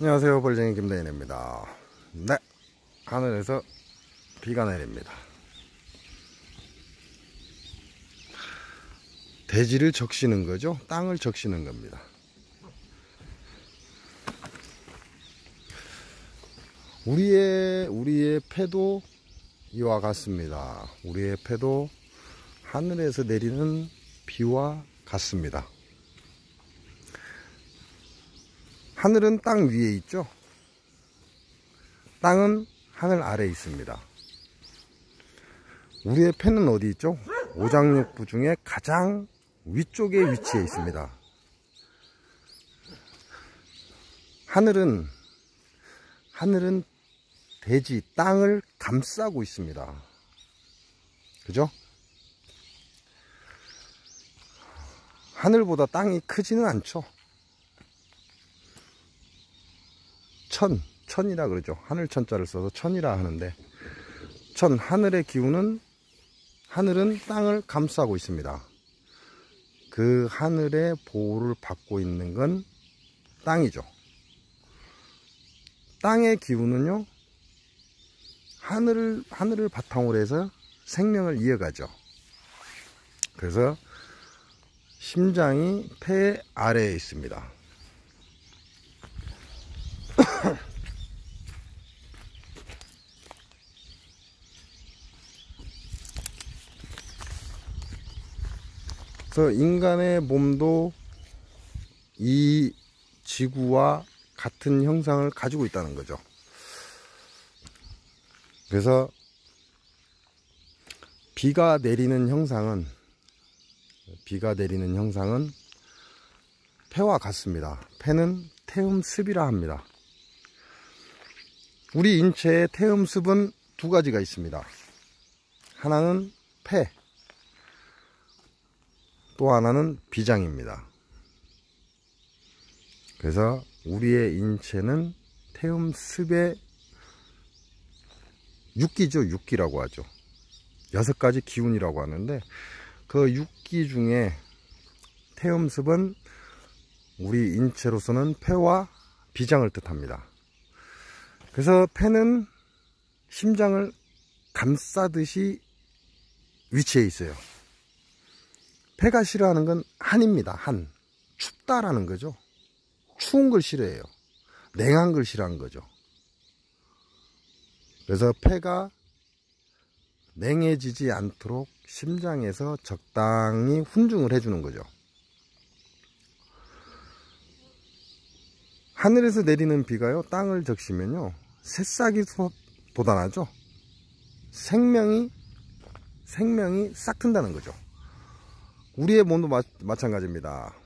안녕하세요, 벌쟁이 김대인입니다. 네, 하늘에서 비가 내립니다. 대지를 적시는 거죠. 땅을 적시는 겁니다. 우리의 패도 이와 같습니다. 우리의 패도 하늘에서 내리는 비와 같습니다. 하늘은 땅 위에 있죠. 땅은 하늘 아래에 있습니다. 우리의 패는 어디 있죠? 오장육부 중에 가장 위쪽에 위치해 있습니다. 하늘은 대지, 땅을 감싸고 있습니다. 그죠? 하늘보다 땅이 크지는 않죠. 천이라 그러죠. 하늘 천자를 써서 천이라 하는데, 하늘의 기운은, 하늘은 땅을 감싸고 있습니다. 그 하늘의 보호를 받고 있는 건 땅이죠. 땅의 기운은요, 하늘을 바탕으로 해서 생명을 이어가죠. 그래서 심장이 폐 아래에 있습니다. 그래서 인간의 몸도 이 지구와 같은 형상을 가지고 있다는 거죠. 그래서 비가 내리는 형상은 폐와 같습니다. 폐는 태음습이라 합니다. 우리 인체에 태음습은 두 가지가 있습니다. 하나는 폐, 또 하나는 비장입니다. 그래서 우리의 인체는 태음습의 육기죠. 육기라고 하죠. 6가지 기운이라고 하는데, 그 육기 중에 태음습은 우리 인체로서는 폐와 비장을 뜻합니다. 그래서 폐는 심장을 감싸듯이 위치해 있어요. 폐가 싫어하는 건 한입니다. 한. 춥다라는 거죠. 추운 걸 싫어해요. 냉한 걸 싫어하는 거죠. 그래서 폐가 냉해지지 않도록 심장에서 적당히 훈증을 해주는 거죠. 하늘에서 내리는 비가요, 땅을 적시면요, 새싹이 돋아나죠. 생명이 싹 튼다는 거죠. 우리의 몸도 마찬가지입니다.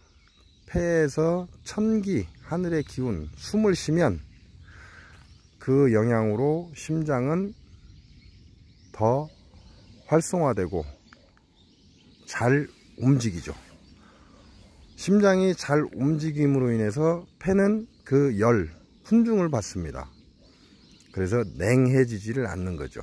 폐에서 천기, 하늘의 기운, 숨을 쉬면 그 영향으로 심장은 더 활성화되고 잘 움직이죠. 심장이 잘 움직임으로 인해서 폐는 그 훈중을 받습니다. 그래서 냉해지지를 않는 거죠.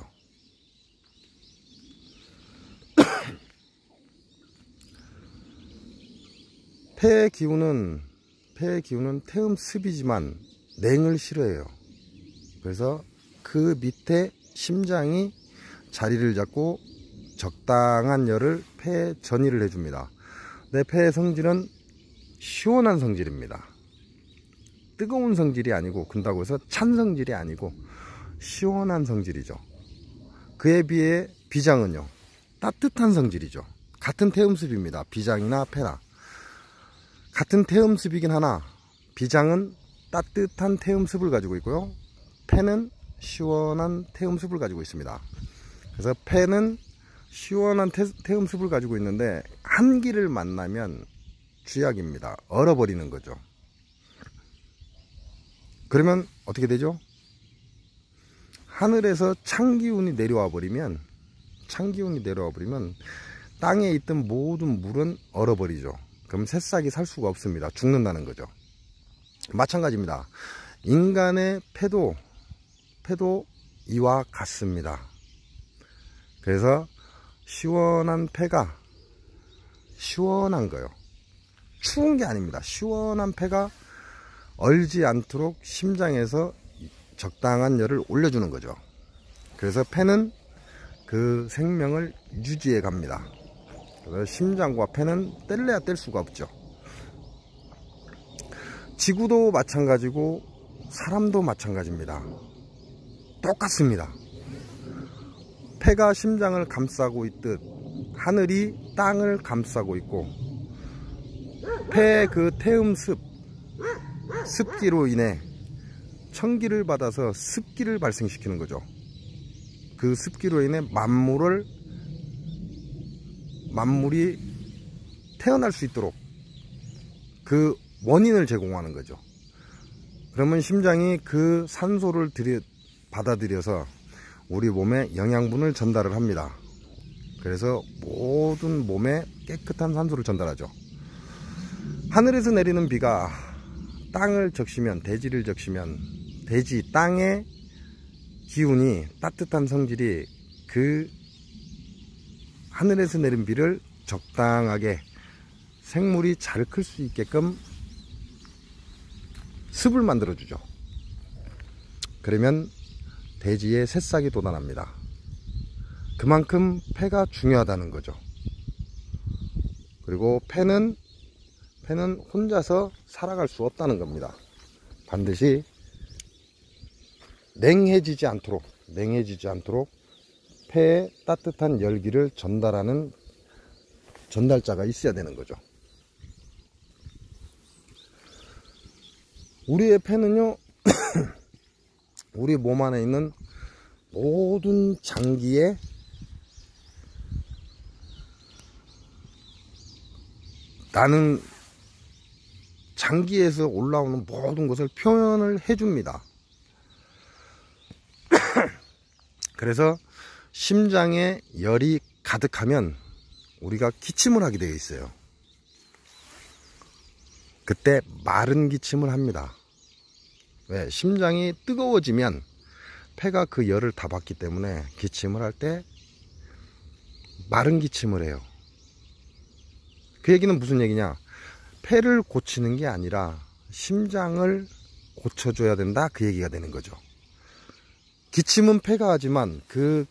폐의 기운은 태음습이지만 냉을 싫어해요. 그래서 그 밑에 심장이 자리를 잡고 적당한 열을 폐에 전이를 해줍니다. 내 폐의 성질은 시원한 성질입니다. 뜨거운 성질이 아니고, 근다고 해서 찬 성질이 아니고 시원한 성질이죠. 그에 비해 비장은요, 따뜻한 성질이죠. 같은 태음습입니다. 비장이나 폐나 같은 태음습이긴 하나, 비장은 따뜻한 태음습을 가지고 있고요, 폐는 시원한 태음습을 가지고 있습니다. 그래서 폐는 시원한 태음습을 가지고 있는데, 한기를 만나면 쥐약입니다. 얼어버리는 거죠. 그러면 어떻게 되죠? 하늘에서 찬기운이 내려와 버리면 땅에 있던 모든 물은 얼어버리죠. 그럼 새싹이 살 수가 없습니다. 죽는다는 거죠. 마찬가지입니다. 인간의 폐도 이와 같습니다. 그래서 시원한 폐가 시원한 거요. 추운 게 아닙니다. 시원한 폐가 얼지 않도록 심장에서 적당한 열을 올려주는 거죠. 그래서 폐는 그 생명을 유지해 갑니다. 그래서 심장과 폐는 뗄래야 뗄 수가 없죠. 지구도 마찬가지고 사람도 마찬가지입니다. 똑같습니다. 폐가 심장을 감싸고 있듯 하늘이 땅을 감싸고 있고, 폐의 그 태음습, 습기로 인해 천기를 받아서 습기를 발생시키는 거죠. 그 습기로 인해 만물이 태어날 수 있도록 그 원인을 제공하는 거죠. 그러면 심장이 그 산소를 받아들여서 우리 몸에 영양분을 전달을 합니다. 그래서 모든 몸에 깨끗한 산소를 전달하죠. 하늘에서 내리는 비가 땅을 적시면, 대지를 적시면, 대지, 땅의 기운이, 따뜻한 성질이 그 하늘에서 내린 비를 적당하게 생물이 잘 클 수 있게끔 습을 만들어주죠. 그러면 대지에 새싹이 돋아납니다. 그만큼 폐가 중요하다는 거죠. 그리고 폐는 혼자서 살아갈 수 없다는 겁니다. 반드시 냉해지지 않도록 폐에 따뜻한 열기를 전달하는 전달자가 있어야 되는 거죠. 우리의 폐는요, 우리 몸 안에 있는 모든 장기에 나는 장기에서 올라오는 모든 것을 표현을 해줍니다. 그래서 심장에 열이 가득하면 우리가 기침을 하게 되어 있어요. 그때 마른 기침을 합니다. 왜? 심장이 뜨거워지면 폐가 그 열을 다 받기 때문에 기침을 할 때 마른 기침을 해요. 그 얘기는 무슨 얘기냐? 폐를 고치는 게 아니라 심장을 고쳐줘야 된다, 그 얘기가 되는 거죠. 기침은 폐가 하지만 그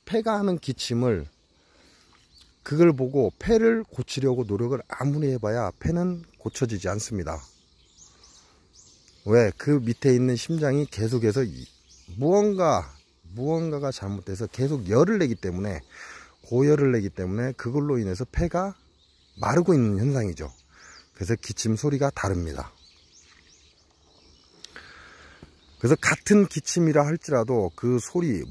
폐가 하는 기침을, 그걸 보고 폐를 고치려고 노력을 아무리 해봐야 폐는 고쳐지지 않습니다. 왜? 그 밑에 있는 심장이 계속해서 무언가가 잘못돼서 계속 열을 내기 때문에, 고열을 내기 때문에 그걸로 인해서 폐가 마르고 있는 현상이죠. 그래서 기침 소리가 다릅니다. 그래서 같은 기침이라 할지라도 그 소리,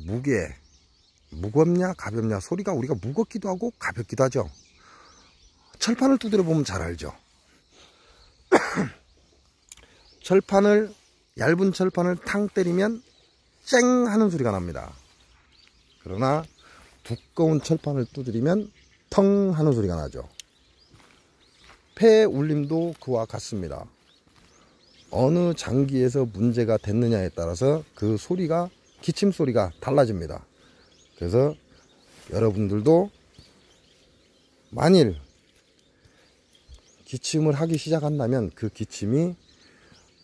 무겁냐 가볍냐, 소리가 우리가 무겁기도 하고 가볍기도 하죠. 철판을 두드려 보면 잘 알죠. 얇은 철판을 탕 때리면 쨍 하는 소리가 납니다. 그러나 두꺼운 철판을 두드리면 텅 하는 소리가 나죠. 폐의 울림도 그와 같습니다. 어느 장기에서 문제가 됐느냐에 따라서 그 소리가, 기침 소리가 달라집니다. 그래서 여러분들도 만일 기침을 하기 시작한다면 그 기침이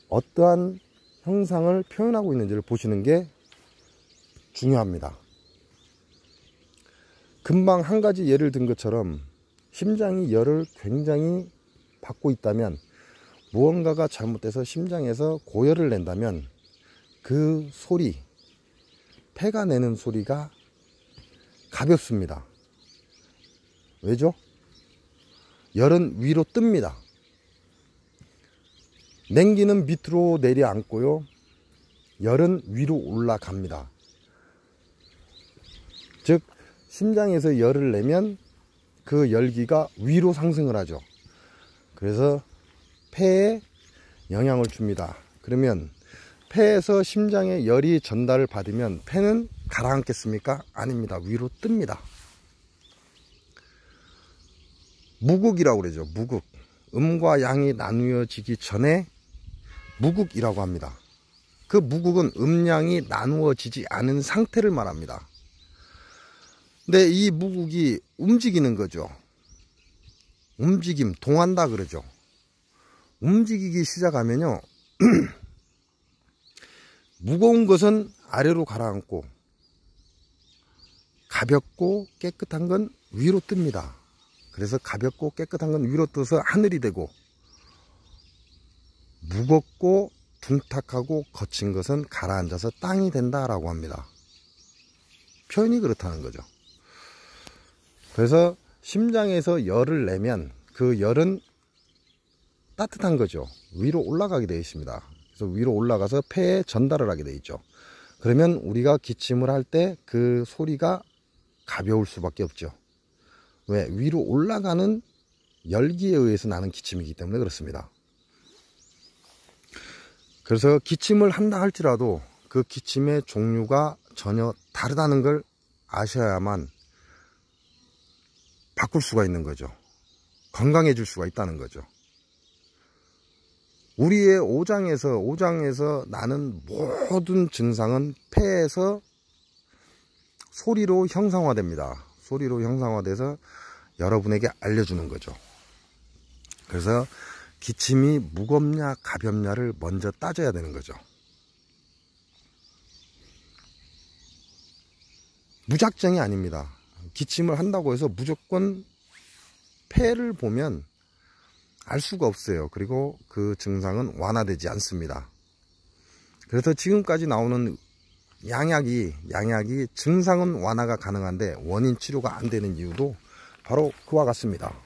어떠한 형상을 표현하고 있는지를 보시는 게 중요합니다. 금방 한 가지 예를 든 것처럼 심장이 열을 굉장히 받고 있다면, 무언가가 잘못돼서 심장에서 고열을 낸다면 그 소리, 폐가 내는 소리가 가볍습니다. 왜죠? 열은 위로 뜹니다. 냉기는 밑으로 내려앉고요, 열은 위로 올라갑니다. 즉 심장에서 열을 내면 그 열기가 위로 상승을 하죠. 그래서 폐에 영향을 줍니다. 그러면 폐에서 심장에 열이 전달을 받으면 폐는 가라앉겠습니까? 아닙니다. 위로 뜹니다. 무극이라고 그러죠. 무극. 음과 양이 나누어지기 전에 무극이라고 합니다. 그 무극은 음양이 나누어지지 않은 상태를 말합니다. 근데 이 무극이 움직이는 거죠. 움직임, 동한다 그러죠. 움직이기 시작하면요, 무거운 것은 아래로 가라앉고 가볍고 깨끗한 건 위로 뜹니다. 그래서 가볍고 깨끗한 건 위로 떠서 하늘이 되고, 무겁고 둥탁하고 거친 것은 가라앉아서 땅이 된다라고 합니다. 표현이 그렇다는 거죠. 그래서 심장에서 열을 내면 그 열은 따뜻한 거죠. 위로 올라가게 되어 있습니다. 그래서 위로 올라가서 폐에 전달을 하게 되어 있죠. 그러면 우리가 기침을 할 때 그 소리가 가벼울 수밖에 없죠. 왜? 위로 올라가는 열기에 의해서 나는 기침이기 때문에 그렇습니다. 그래서 기침을 한다 할지라도 그 기침의 종류가 전혀 다르다는 걸 아셔야만 바꿀 수가 있는 거죠. 건강해질 수가 있다는 거죠. 우리의 오장에서 나는 모든 증상은 폐에서 소리로 형상화됩니다. 소리로 형상화돼서 여러분에게 알려주는 거죠. 그래서 기침이 무겁냐 가볍냐를 먼저 따져야 되는 거죠. 무작정이 아닙니다. 기침을 한다고 해서 무조건 폐를 보면 알 수가 없어요. 그리고 그 증상은 완화되지 않습니다. 그래서 지금까지 나오는 양약이 증상은 완화가 가능한데 원인 치료가 안 되는 이유도 바로 그와 같습니다.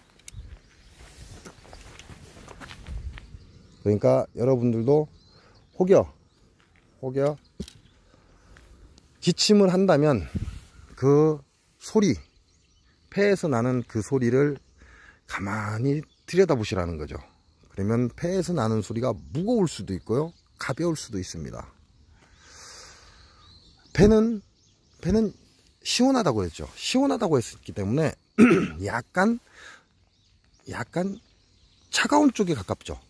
그러니까 여러분들도 혹여 기침을 한다면 그 소리, 폐에서 나는 그 소리를 가만히 들여다보시라는 거죠. 그러면 폐에서 나는 소리가 무거울 수도 있고요, 가벼울 수도 있습니다. 폐는 시원하다고 했죠. 시원하다고 했기 때문에 약간 차가운 쪽에 가깝죠.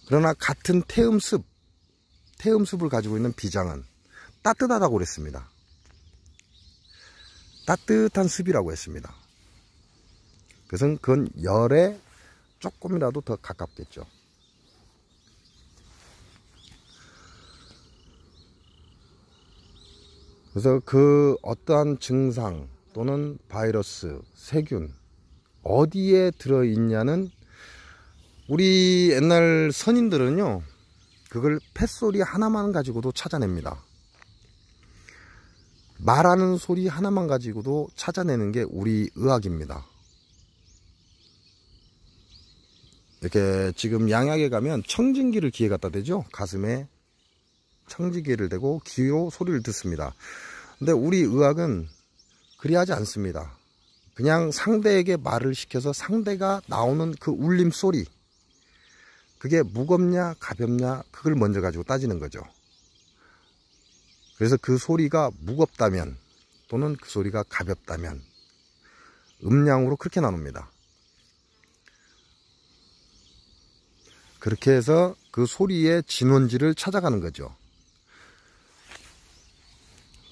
그러나 같은 태음습을 가지고 있는 비장은 따뜻하다고 그랬습니다. 따뜻한 습이라고 했습니다. 그래서 그건 열에 조금이라도 더 가깝겠죠. 그래서 그 어떠한 증상 또는 바이러스, 세균 어디에 들어있냐는 우리 옛날 선인들은요, 그걸 팻소리 하나만 가지고도 찾아냅니다. 말하는 소리 하나만 가지고도 찾아내는 게 우리 의학입니다. 이렇게 지금 양약에 가면 청진기를 귀에 갖다 대죠. 가슴에 청진기를 대고 귀로 소리를 듣습니다. 근데 우리 의학은 그리하지 않습니다. 그냥 상대에게 말을 시켜서 상대가 나오는 그 울림 소리, 그게 무겁냐 가볍냐 그걸 먼저 가지고 따지는 거죠. 그래서 그 소리가 무겁다면 또는 그 소리가 가볍다면 음량으로 그렇게 나눕니다. 그렇게 해서 그 소리의 진원지를 찾아가는 거죠.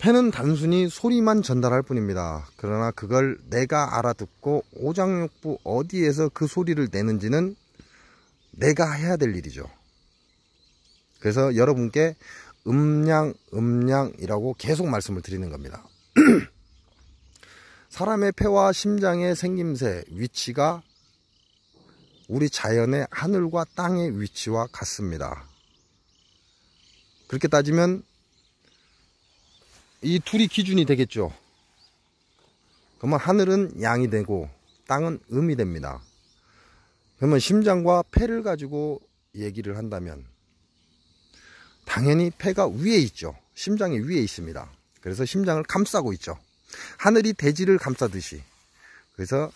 폐는 단순히 소리만 전달할 뿐입니다. 그러나 그걸 내가 알아듣고 오장육부 어디에서 그 소리를 내는지는 내가 해야 될 일이죠. 그래서 여러분께 음량이라고 계속 말씀을 드리는 겁니다. 사람의 폐와 심장의 생김새, 위치가 우리 자연의 하늘과 땅의 위치와 같습니다. 그렇게 따지면 이 둘이 기준이 되겠죠. 그러면 하늘은 양이 되고 땅은 음이 됩니다. 그러면 심장과 폐를 가지고 얘기를 한다면 당연히 폐가 위에 있죠. 심장이 위에 있습니다. 그래서 심장을 감싸고 있죠. 하늘이 대지를 감싸듯이. 그래서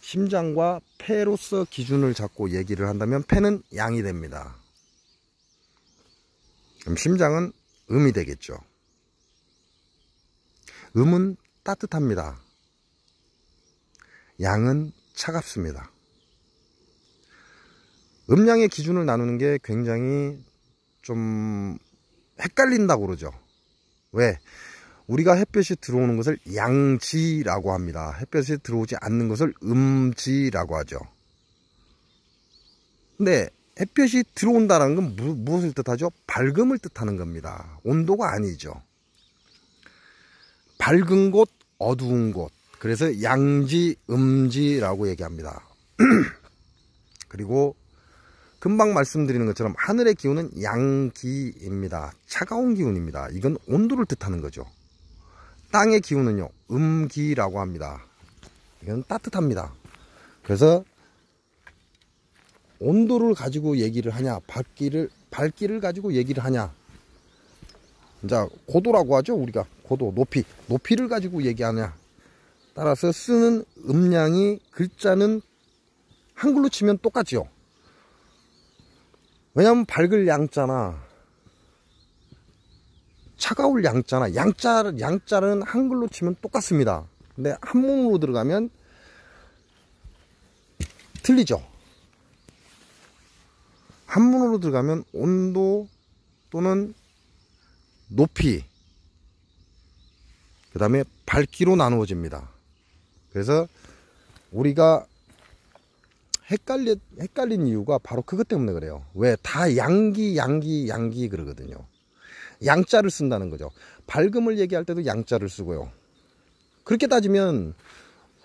심장과 폐로서 기준을 잡고 얘기를 한다면 폐는 양이 됩니다. 그럼 심장은 음이 되겠죠. 음은 따뜻합니다. 양은 차갑습니다. 음량의 기준을 나누는 게 굉장히 좀 헷갈린다고 그러죠. 왜? 우리가 햇볕이 들어오는 것을 양지라고 합니다. 햇볕이 들어오지 않는 것을 음지라고 하죠. 근데 햇볕이 들어온다는 건 무엇을 뜻하죠? 밝음을 뜻하는 겁니다. 온도가 아니죠. 밝은 곳, 어두운 곳. 그래서 양지, 음지라고 얘기합니다. 그리고 금방 말씀드리는 것처럼 하늘의 기운은 양기입니다. 차가운 기운입니다. 이건 온도를 뜻하는 거죠. 땅의 기운은요, 음기라고 합니다. 이건 따뜻합니다. 그래서 온도를 가지고 얘기를 하냐, 밝기를 가지고 얘기를 하냐. 자, 고도라고 하죠. 우리가 고도, 높이를 가지고 얘기하냐. 따라서 쓰는 음량이, 글자는 한글로 치면 똑같죠. 왜냐하면 밝을 양자나 차가울 양자나 양자는 한글로 치면 똑같습니다. 근데 한문으로 들어가면 틀리죠. 한문으로 들어가면 온도 또는 높이, 그 다음에 밝기로 나누어집니다. 그래서 우리가 헷갈린 이유가 바로 그것 때문에 그래요. 왜? 다 양기 그러거든요. 양자를 쓴다는 거죠. 밝음을 얘기할 때도 양자를 쓰고요. 그렇게 따지면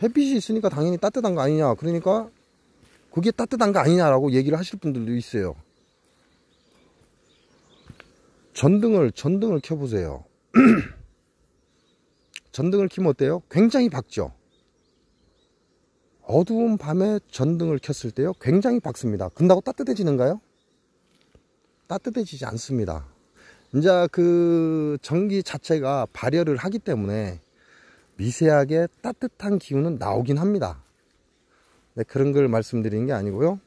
햇빛이 있으니까 당연히 따뜻한 거 아니냐, 그러니까 그게 따뜻한 거 아니냐라고 얘기를 하실 분들도 있어요. 전등을 켜보세요. 전등을 켜면 어때요? 굉장히 밝죠. 어두운 밤에 전등을 켰을 때요, 굉장히 밝습니다. 근다고 따뜻해지는가요? 따뜻해지지 않습니다. 이제 그 전기 자체가 발열을 하기 때문에 미세하게 따뜻한 기운은 나오긴 합니다. 네, 그런 걸 말씀드리는 게 아니고요.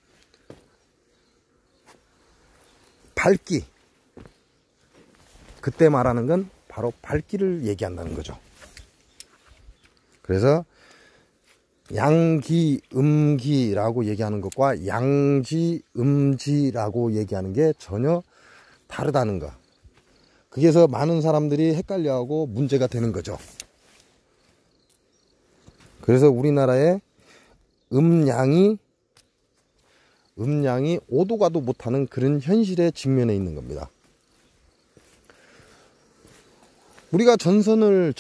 밝기, 그때 말하는 건 바로 밝기를 얘기한다는 거죠. 그래서 양기, 음기라고 얘기하는 것과 양지, 음지라고 얘기하는 게 전혀 다르다는 거. 그래서 많은 사람들이 헷갈려하고 문제가 되는 거죠. 그래서 우리나라의 음량이 오도 가도 못하는 그런 현실에 직면해 있는 겁니다. 우리가 전선을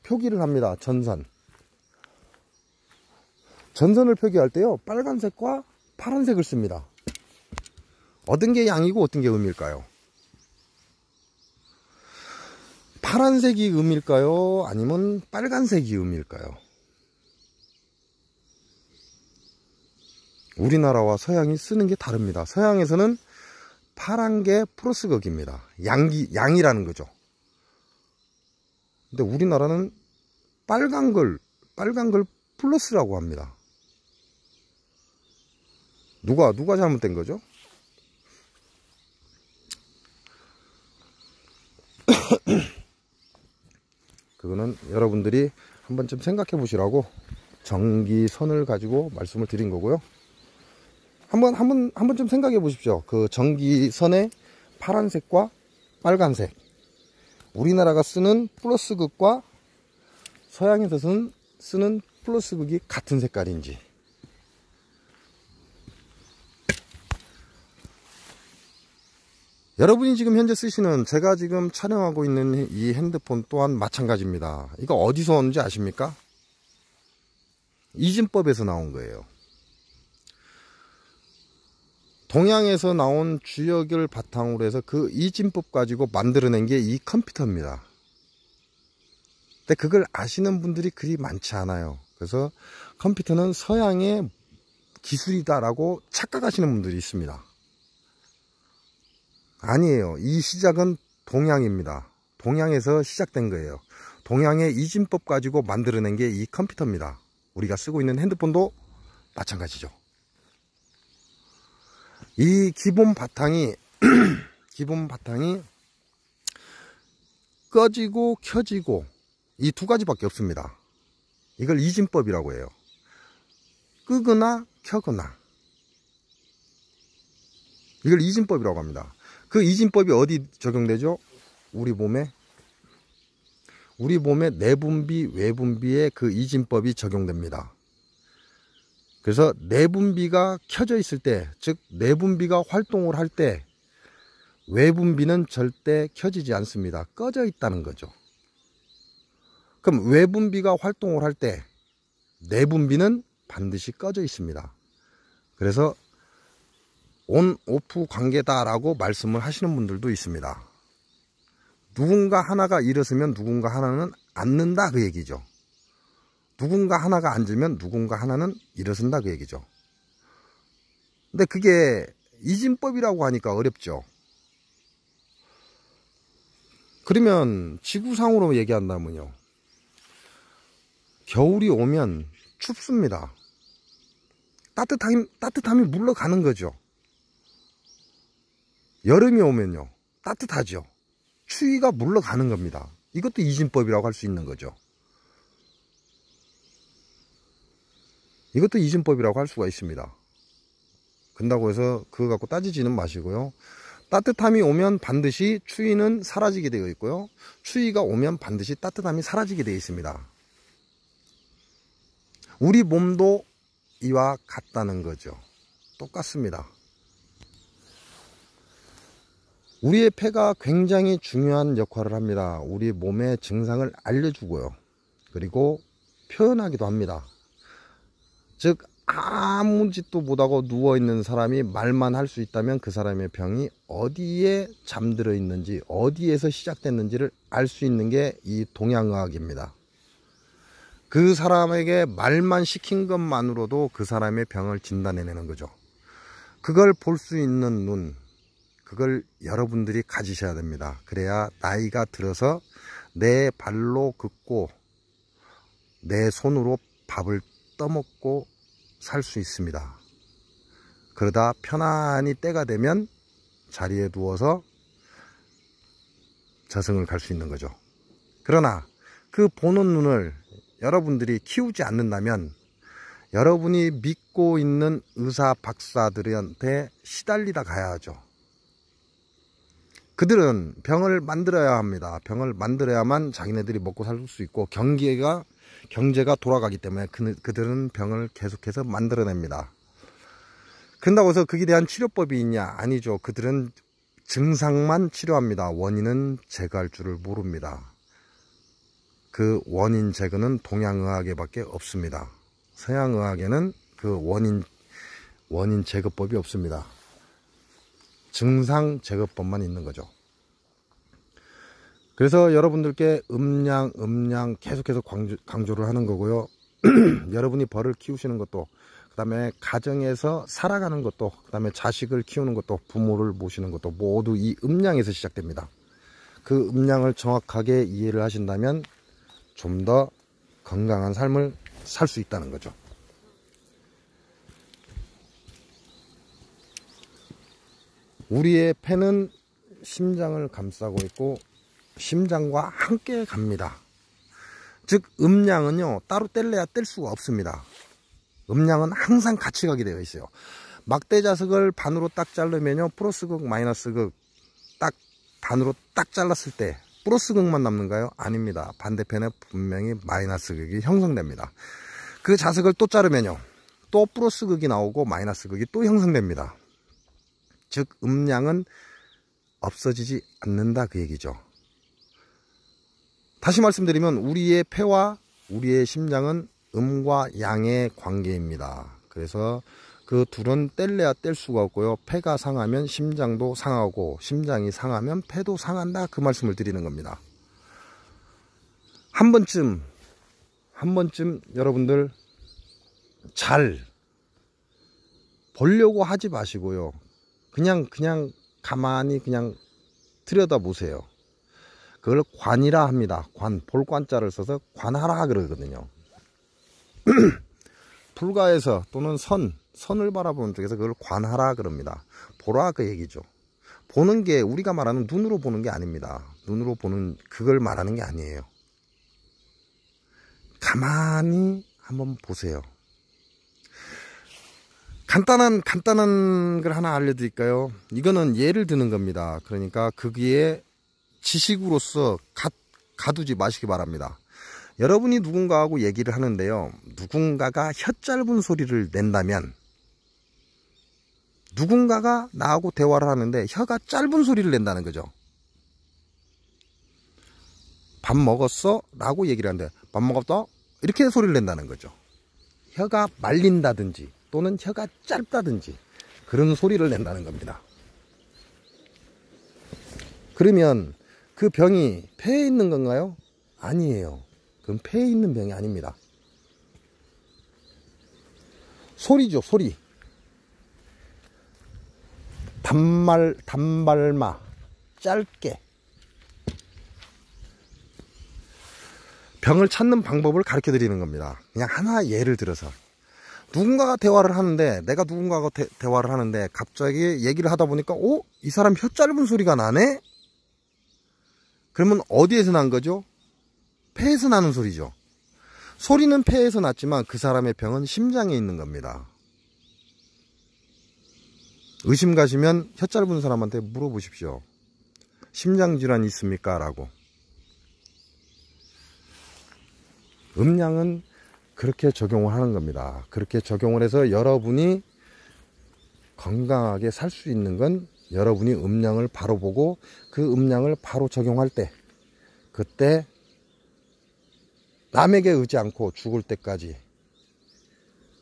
표기를 합니다. 전선을 표기할 때요, 빨간색과 파란색을 씁니다. 어떤 게 양이고 어떤 게 음일까요? 파란색이 음일까요? 아니면 빨간색이 음일까요? 우리나라와 서양이 쓰는 게 다릅니다. 서양에서는 파란 게 플러스 극입니다. 양이라는 거죠. 근데 우리나라는 빨간 걸 플러스라고 합니다. 누가 잘못된 거죠? 그거는 여러분들이 한 번쯤 생각해 보시라고 전기선을 가지고 말씀을 드린 거고요. 한 번쯤 생각해 보십시오. 그 전기선의 파란색과 빨간색, 우리나라가 쓰는 플러스 극과 서양에서 쓰는 플러스 극이 같은 색깔인지. 여러분이 지금 현재 쓰시는, 제가 지금 촬영하고 있는 이 핸드폰 또한 마찬가지입니다. 이거 어디서 오는지 아십니까? 이진법에서 나온 거예요. 동양에서 나온 주역을 바탕으로 해서 그 이진법 가지고 만들어낸 게 이 컴퓨터입니다. 근데 그걸 아시는 분들이 그리 많지 않아요. 그래서 컴퓨터는 서양의 기술이다라고 착각하시는 분들이 있습니다. 아니에요. 이 시작은 동양입니다. 동양에서 시작된 거예요. 동양의 이진법 가지고 만들어낸 게 이 컴퓨터입니다. 우리가 쓰고 있는 핸드폰도 마찬가지죠. 이 기본 바탕이 꺼지고 켜지고 이 두 가지밖에 없습니다. 이걸 이진법이라고 해요. 끄거나 켜거나, 이걸 이진법이라고 합니다. 그 이진법이 어디 적용되죠? 우리 몸에 내분비, 외분비에 그 이진법이 적용됩니다. 그래서 내분비가 켜져 있을 때, 즉 내분비가 활동을 할 때 외분비는 절대 켜지지 않습니다. 꺼져 있다는 거죠. 그럼 외분비가 활동을 할 때 내분비는 반드시 꺼져 있습니다. 그래서 온, 오프 관계다라고 말씀을 하시는 분들도 있습니다. 누군가 하나가 일어서면 누군가 하나는 앉는다 그 얘기죠. 누군가 하나가 앉으면 누군가 하나는 일어선다 그 얘기죠. 근데 그게 이진법이라고 하니까 어렵죠. 그러면 지구상으로 얘기한다면요, 겨울이 오면 춥습니다. 따뜻함이 물러가는 거죠. 여름이 오면요, 따뜻하죠. 추위가 물러가는 겁니다. 이것도 이진법이라고 할 수 있는 거죠. 이것도 이진법이라고 할 수가 있습니다. 그런다고 해서 그거 갖고 따지지는 마시고요. 따뜻함이 오면 반드시 추위는 사라지게 되어 있고요. 추위가 오면 반드시 따뜻함이 사라지게 되어 있습니다. 우리 몸도 이와 같다는 거죠. 똑같습니다. 우리의 폐가 굉장히 중요한 역할을 합니다. 우리 몸의 증상을 알려주고요. 그리고 표현하기도 합니다. 즉 아무 짓도 못하고 누워있는 사람이 말만 할 수 있다면 그 사람의 병이 어디에 잠들어 있는지, 어디에서 시작됐는지를 알 수 있는 게 이 동양의학입니다. 그 사람에게 말만 시킨 것만으로도 그 사람의 병을 진단해내는 거죠. 그걸 볼 수 있는 눈, 그걸 여러분들이 가지셔야 됩니다. 그래야 나이가 들어서 내 발로 긋고 내 손으로 밥을 떠먹고 살 수 있습니다. 그러다 편안히 때가 되면 자리에 누워서 저승을 갈 수 있는 거죠. 그러나 그 보는 눈을 여러분들이 키우지 않는다면 여러분이 믿고 있는 의사 박사들한테 시달리다 가야 하죠. 그들은 병을 만들어야 합니다. 병을 만들어야만 자기네들이 먹고 살 수 있고 경제가 돌아가기 때문에 그들은 병을 계속해서 만들어냅니다. 그런다고 해서 거기에 대한 치료법이 있냐? 아니죠. 그들은 증상만 치료합니다. 원인은 제거할 줄을 모릅니다. 그 원인 제거는 동양의학에밖에 없습니다. 서양의학에는 그 원인 제거법이 없습니다. 증상 제거법만 있는 거죠. 그래서 여러분들께 음양 계속해서 강조를 하는 거고요. 여러분이 벌을 키우시는 것도, 그 다음에 가정에서 살아가는 것도, 그 다음에 자식을 키우는 것도, 부모를 모시는 것도 모두 이 음양에서 시작됩니다. 그 음양을 정확하게 이해를 하신다면 좀 더 건강한 삶을 살 수 있다는 거죠. 우리의 폐는 심장을 감싸고 있고 심장과 함께 갑니다. 즉 음양은요, 따로 뗄래야 뗄 수가 없습니다. 음양은 항상 같이 가게 되어 있어요. 막대자석을 반으로 딱 자르면요, 플러스극 마이너스극 딱 반으로 딱 잘랐을 때 플러스극만 남는가요? 아닙니다. 반대편에 분명히 마이너스극이 형성됩니다. 그 자석을 또 자르면요, 또 플러스극이 나오고 마이너스극이 또 형성됩니다. 즉 음양은 없어지지 않는다 그 얘기죠. 다시 말씀드리면 우리의 폐와 우리의 심장은 음과 양의 관계입니다. 그래서 그 둘은 뗄래야 뗄 수가 없고요. 폐가 상하면 심장도 상하고 심장이 상하면 폐도 상한다 그 말씀을 드리는 겁니다. 한 번쯤 여러분들 잘 보려고 하지 마시고요. 그냥 가만히 그냥 들여다보세요. 그걸 관이라 합니다. 볼관자를 써서 관하라 그러거든요. 불가에서 또는 선을 바라보는 쪽에서 그걸 관하라 그럽니다. 보라 그 얘기죠. 보는 게 우리가 말하는 눈으로 보는 게 아닙니다. 눈으로 보는 그걸 말하는 게 아니에요. 가만히 한번 보세요. 간단한 걸 하나 알려드릴까요? 이거는 예를 드는 겁니다. 그러니까 거기에 지식으로서 가두지 마시기 바랍니다. 여러분이 누군가하고 얘기를 하는데요, 누군가가 혀 짧은 소리를 낸다면, 누군가가 나하고 대화를 하는데 혀가 짧은 소리를 낸다는 거죠. 밥 먹었어? 라고 얘기를 하는데 밥 먹었어? 이렇게 소리를 낸다는 거죠. 혀가 말린다든지 또는 혀가 짧다든지 그런 소리를 낸다는 겁니다. 그러면 그 병이 폐에 있는 건가요? 아니에요. 그건 폐에 있는 병이 아닙니다. 소리죠, 소리. 단발마, 짧게. 병을 찾는 방법을 가르쳐 드리는 겁니다. 그냥 하나 예를 들어서. 누군가가 대화를 하는데, 내가 누군가가 대화를 하는데, 갑자기 얘기를 하다 보니까, 이 사람 혀 짧은 소리가 나네? 그러면 어디에서 난 거죠? 폐에서 나는 소리죠. 소리는 폐에서 났지만 그 사람의 병은 심장에 있는 겁니다. 의심 가시면 혀 짧은 사람한테 물어보십시오. 심장질환이 있습니까? 라고. 음양은 그렇게 적용을 하는 겁니다. 그렇게 적용을 해서 여러분이 건강하게 살 수 있는 건 여러분이 음양을 바로 보고 그 음양을 바로 적용할 때, 그때 남에게 의지 않고 죽을 때까지,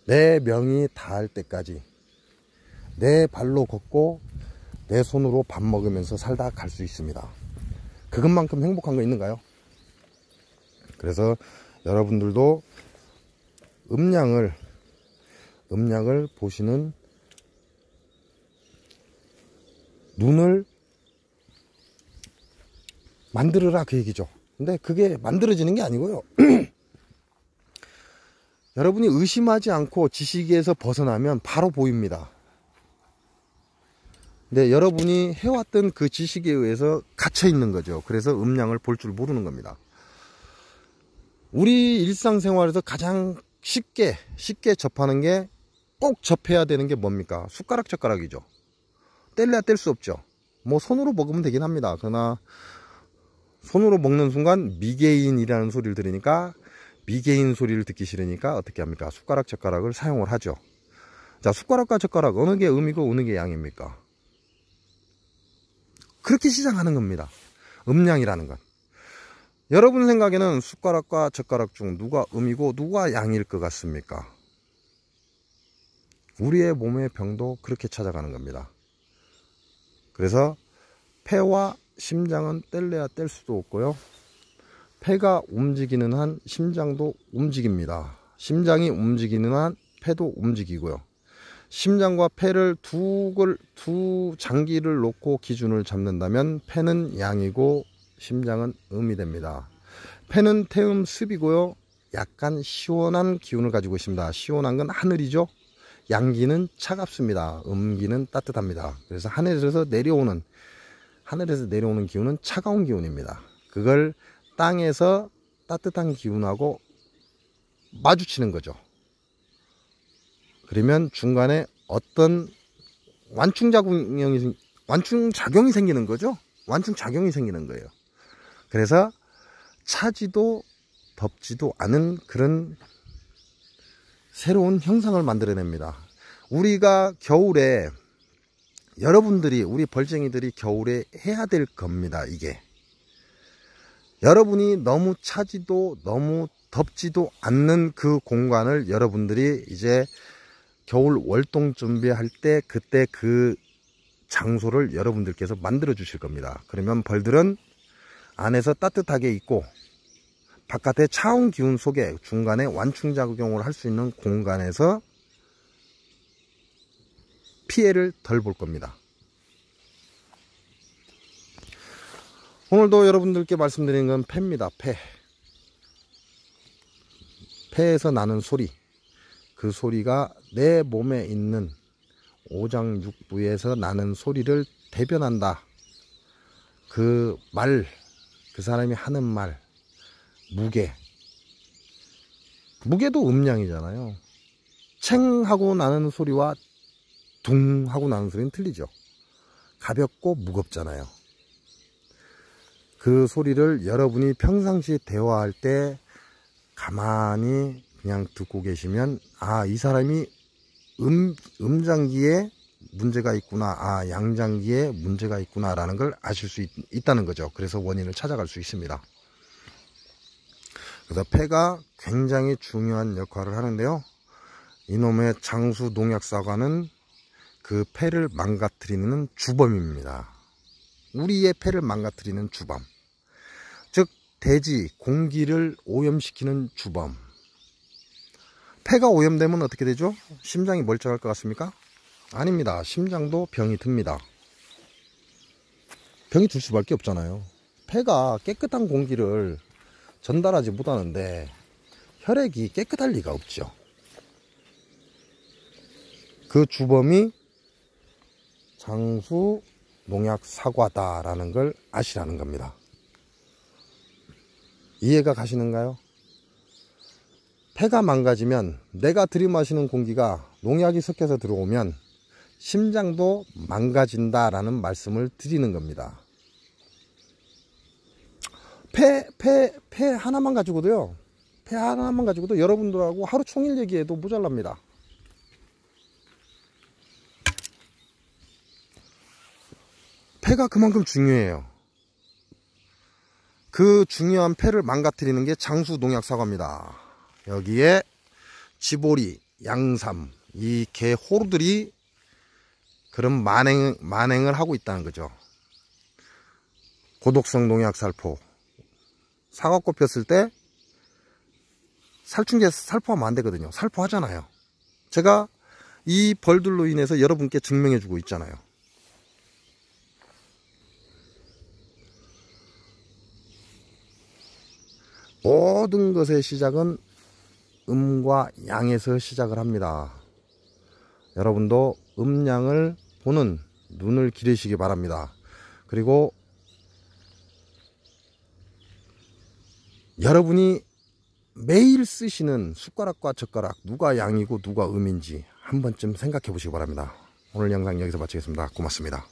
내 명이 닿을 때까지 내 발로 걷고 내 손으로 밥 먹으면서 살다 갈 수 있습니다. 그것만큼 행복한 거 있는가요? 그래서 여러분들도 음양을 보시는 눈을 만들어라, 그 얘기죠. 근데 그게 만들어지는 게 아니고요. 여러분이 의심하지 않고 지식에서 벗어나면 바로 보입니다. 근데 여러분이 해왔던 그 지식에 의해서 갇혀 있는 거죠. 그래서 음양을 볼 줄 모르는 겁니다. 우리 일상생활에서 가장 쉽게 접하는 게, 꼭 접해야 되는 게 뭡니까? 숟가락 젓가락이죠. 뗄래야 뗄 수 없죠. 뭐 손으로 먹으면 되긴 합니다. 그러나 손으로 먹는 순간 미개인이라는 소리를 들으니까, 미개인 소리를 듣기 싫으니까 어떻게 합니까? 숟가락 젓가락을 사용을 하죠. 자, 숟가락과 젓가락 어느 게 음이고 어느 게 양입니까? 그렇게 시작하는 겁니다. 음양이라는 건. 여러분 생각에는 숟가락과 젓가락 중 누가 음이고 누가 양일 것 같습니까? 우리의 몸의 병도 그렇게 찾아가는 겁니다. 그래서 폐와 심장은 뗄래야 뗄 수도 없고요. 폐가 움직이는 한 심장도 움직입니다. 심장이 움직이는 한 폐도 움직이고요. 심장과 폐를 두 장기를 놓고 기준을 잡는다면 폐는 양이고 심장은 음이 됩니다. 폐는 태음 습이고요. 약간 시원한 기운을 가지고 있습니다. 시원한 건 하늘이죠. 양기는 차갑습니다. 음기는 따뜻합니다. 그래서 하늘에서 내려오는 기운은 차가운 기운입니다. 그걸 땅에서 따뜻한 기운하고 마주치는 거죠. 그러면 중간에 어떤 완충작용이 생기는 거죠. 완충작용이 생기는 거예요. 그래서 차지도 덥지도 않은 그런 새로운 형상을 만들어냅니다. 우리가 겨울에, 여러분들이, 우리 벌쟁이들이 겨울에 해야 될 겁니다. 이게 여러분이 너무 차지도 너무 덥지도 않는 그 공간을 여러분들이 이제 겨울 월동 준비할 때, 그때 그 장소를 여러분들께서 만들어 주실 겁니다. 그러면 벌들은 안에서 따뜻하게 있고 바깥의 차운 기운 속에 중간에 완충작용을 할 수 있는 공간에서 피해를 덜 볼 겁니다. 오늘도 여러분들께 말씀드리는 건 폐입니다. 폐에서 나는 소리, 그 소리가 내 몸에 있는 오장육부에서 나는 소리를 대변한다. 그 말, 그 사람이 하는 말, 무게도 음량이잖아요. 챙 하고 나는 소리와 둥 하고 나는 소리는 틀리죠. 가볍고 무겁잖아요. 그 소리를 여러분이 평상시에 대화할 때 가만히 그냥 듣고 계시면, 아, 이 사람이 음장기에 문제가 있구나, 아, 양장기에 문제가 있구나 라는 걸 아실 수 있다는 거죠. 그래서 원인을 찾아갈 수 있습니다. 그래서 폐가 굉장히 중요한 역할을 하는데요. 이놈의 장수 농약사과는 그 폐를 망가뜨리는 주범입니다. 우리의 폐를 망가뜨리는 주범, 즉 대지, 공기를 오염시키는 주범. 폐가 오염되면 어떻게 되죠? 심장이 멀쩡할 것 같습니까? 아닙니다. 심장도 병이 듭니다. 병이 들 수밖에 없잖아요. 폐가 깨끗한 공기를 전달하지 못하는데 혈액이 깨끗할 리가 없죠. 그 주범이 장수 농약 사과다라는 걸 아시라는 겁니다. 이해가 가시는가요? 폐가 망가지면, 내가 들이마시는 공기가 농약이 섞여서 들어오면 심장도 망가진다라는 말씀을 드리는 겁니다. 폐 하나만 가지고도요, 폐 하나만 가지고도 여러분들하고 하루 종일 얘기해도 모자랍니다. 폐가 그만큼 중요해요. 그 중요한 폐를 망가뜨리는 게 장수 농약 사과입니다. 여기에 지보리, 양삼, 이 개 호루들이 그런 만행을 하고 있다는 거죠. 고독성 농약 살포. 사과꽃 폈을 때 살충제 살포하면 안 되거든요. 살포하잖아요. 제가 이 벌들로 인해서 여러분께 증명해 주고 있잖아요. 모든 것의 시작은 음과 양에서 시작을 합니다. 여러분도 음양을 보는 눈을 기르시기 바랍니다. 그리고 여러분이 매일 쓰시는 숟가락과 젓가락, 누가 양이고 누가 음인지 한 번쯤 생각해 보시기 바랍니다. 오늘 영상 여기서 마치겠습니다. 고맙습니다.